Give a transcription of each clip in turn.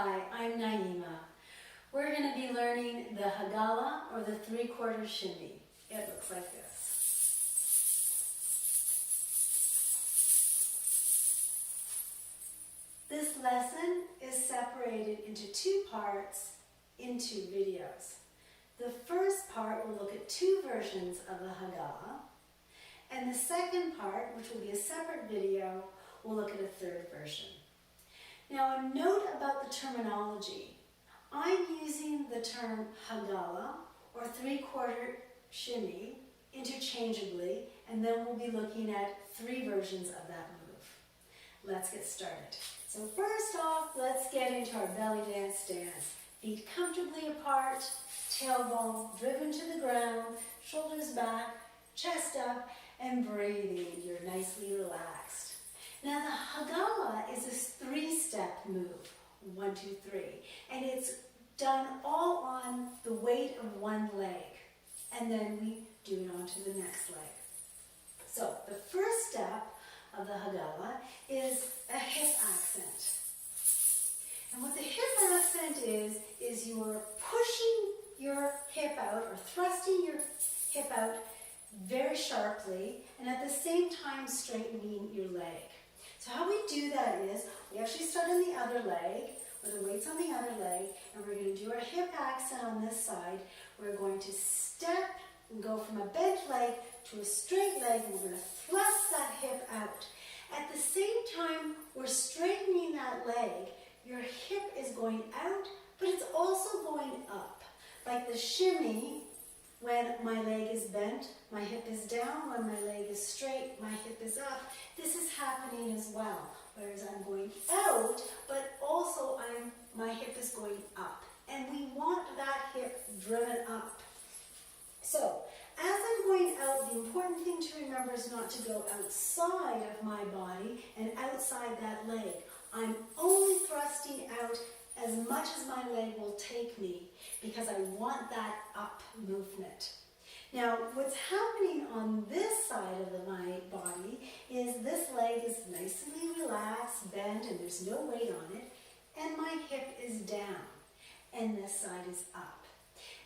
Hi, I'm Naima. We're going to be learning the Hagala or the three-quarter shimmy. It looks like this. This lesson is separated into two parts in two videos. The first part will look at two versions of the Hagala, and the second part, which will be a separate video, will look at a third version. Now, a note about the terminology. I'm using the term Hagala or three-quarter shimmy interchangeably, and then we'll be looking at three versions of that move. Let's get started. So first off, let's get into our belly dance stance. Feet comfortably apart, tailbone driven to the ground, shoulders back, chest up, and breathing. You're nicely relaxed. Now the Hagala is a three-step move, 1, 2, 3, and it's done all on the weight of one leg, and then we do it onto the next leg. So the first step of the Hagala is a hip accent. And what the hip accent is you're pushing your hip out or thrusting your hip out very sharply and at the same time straightening your leg. So how we do that is we actually start on the other leg, where the weight's on the other leg, and we're going to do our hip accent on this side. We're going to step and go from a bent leg to a straight leg, and we're going to thrust that hip out. At the same time we're straightening that leg, your hip is going out, but it's also going up. Like the shimmy, when my leg is bent, my hip is down. When my leg is straight, my hip is up. This is happening as well. Whereas I'm going out, but also my hip is going up. And we want that hip driven up. So, as I'm going out, the important thing to remember is not to go outside of my body and outside that leg. I'm only thrusting out as much as my leg will take me because I want that up movement. Now, what's happening on this side of my body is this leg is nicely relaxed, bent, and there's no weight on it, and my hip is down, and this side is up.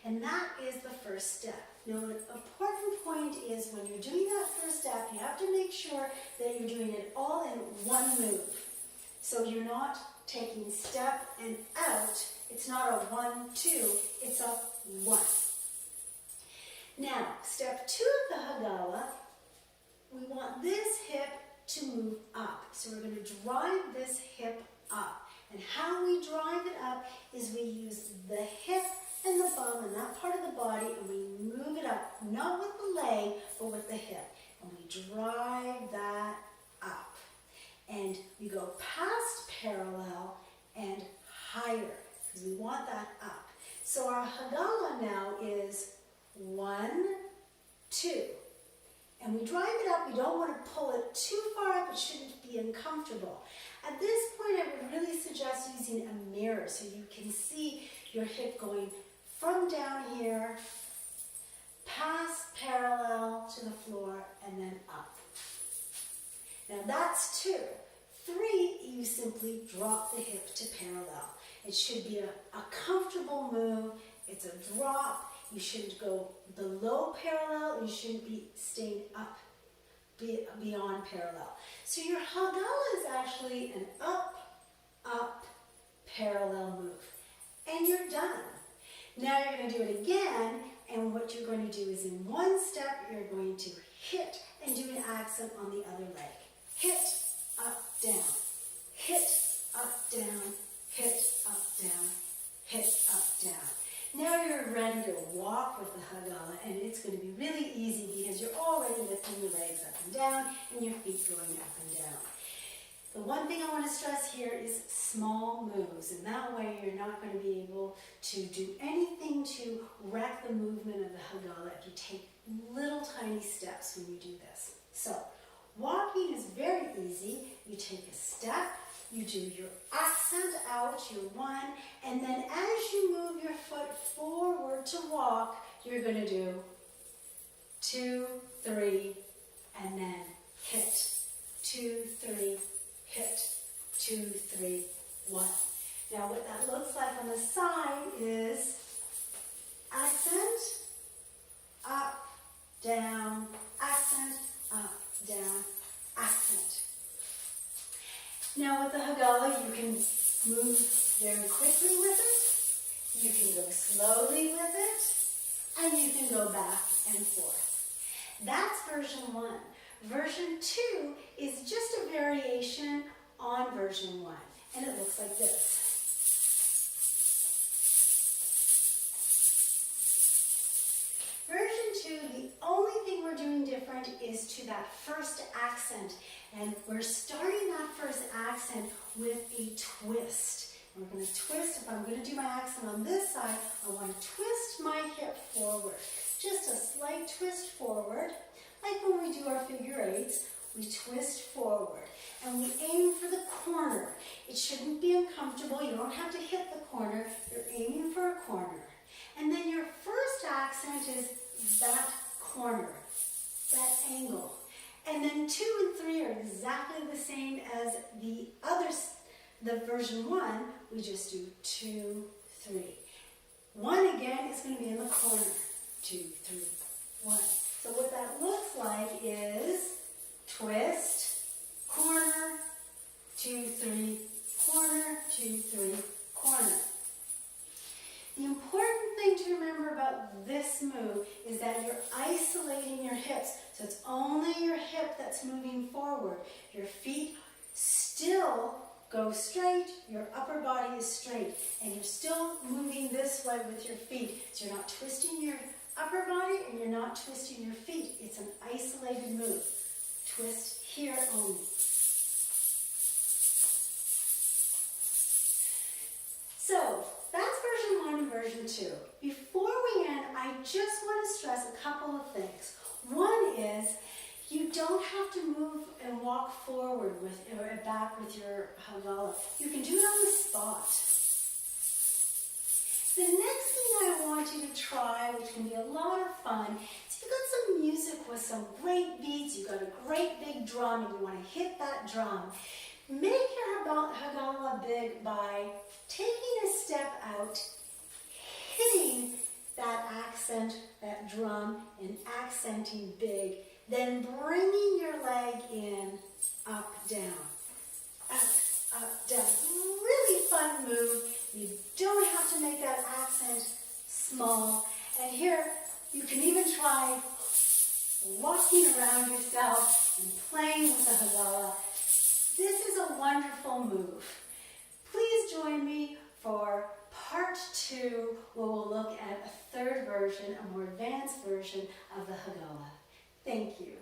And that is the first step. Now, an important point is when you're doing that first step, you have to make sure that you're doing it all in one move. So you're not taking step and out. It's not a 1, 2, it's a 1. Now, step 2 of the Hagala, we want this hip to move up. So we're going to drive this hip up. And how we drive it up is we use the hip and the bum and that part of the body, and we move it up, not with the leg, but with the hip. And we drive that up. And we go past parallel and higher, because we want that up. So our Hagala now is 1, 2. And we drive it up. We don't want to pull it too far up. It shouldn't be uncomfortable. At this point, I would really suggest using a mirror so you can see your hip going from down here, past parallel to the floor, and then up. Now that's 2. 3, you simply drop the hip to parallel. It should be a comfortable move. It's a drop. You shouldn't go below parallel. You shouldn't be staying up beyond parallel. So your Hagala is actually an up, up, parallel move. And you're done. Now you're going to do it again, and what you're going to do is in one step, you're going to hit and do an accent on the other leg. Hit, up, down. Hit, up, down. Hit, up, down. Hit, up, down. Now you're ready to walk with the Hagala, and it's going to be really easy because you're already lifting your legs up and down and your feet going up and down. The one thing I want to stress here is small moves, and that way you're not going to be able to do anything to wreck the movement of the Hagala if you take little tiny steps when you do this. So, walking is very easy. You take a step, you do your accent out, your 1, and then as you move your foot forward to walk, you're going to do 2, 3, and then hit. 2, 3, hit. 2, 3, 1. Now what that looks like on the side is accent, up, down, accent, up, down, accent. Now with the Hagala, you can move very quickly with it, you can go slowly with it, and you can go back and forth. That's version 1. Version 2 is just a variation on version 1, and it looks like this. Version 2, the only thing we're doing different is to that first accent, and we're starting that first accent with a twist. We're going to twist. If I'm going to do my accent on this side, I want to twist my hip forward. Just a slight twist forward. Like when we do our figure eights, we twist forward. And we aim for the corner. It shouldn't be uncomfortable. You don't have to hit the corner. You're aiming for a corner. And then your first accent is that corner, that angle. And then 2 and 3 are exactly the same as the others. The version 1, we just do 2, 3. 1 again is going to be in the corner. 2, 3, 1. So what that looks like is twist, corner, 2, 3, corner, 2, 3, corner. The important thing to remember about this move is that you're isolating your hips. So it's only your hip that's moving forward. Your feet still go straight, your upper body is straight, and you're still moving this way with your feet. So you're not twisting your upper body and you're not twisting your feet. It's an isolated move. Twist here only. So that's version 1 and version 2. Before we end, I just want to stress a couple of things. One is you don't have to move and walk forward with or back with your Hagala. You can do it on the spot. The next thing I want you to try, which can be a lot of fun, is you've got some music with some great beats, you've got a great big drum, and you want to hit that drum. Make your Hagala big by taking a step out, hitting that accent, that drum, and accenting big, then bringing your leg in, up, down, up, down. Really fun move. You don't have to make that accent small. And here, you can even try walking around yourself and playing with the Hagala. This is a wonderful move. Please join me for part 2, where we'll look at a third version, a more advanced version of the Hagala. Thank you.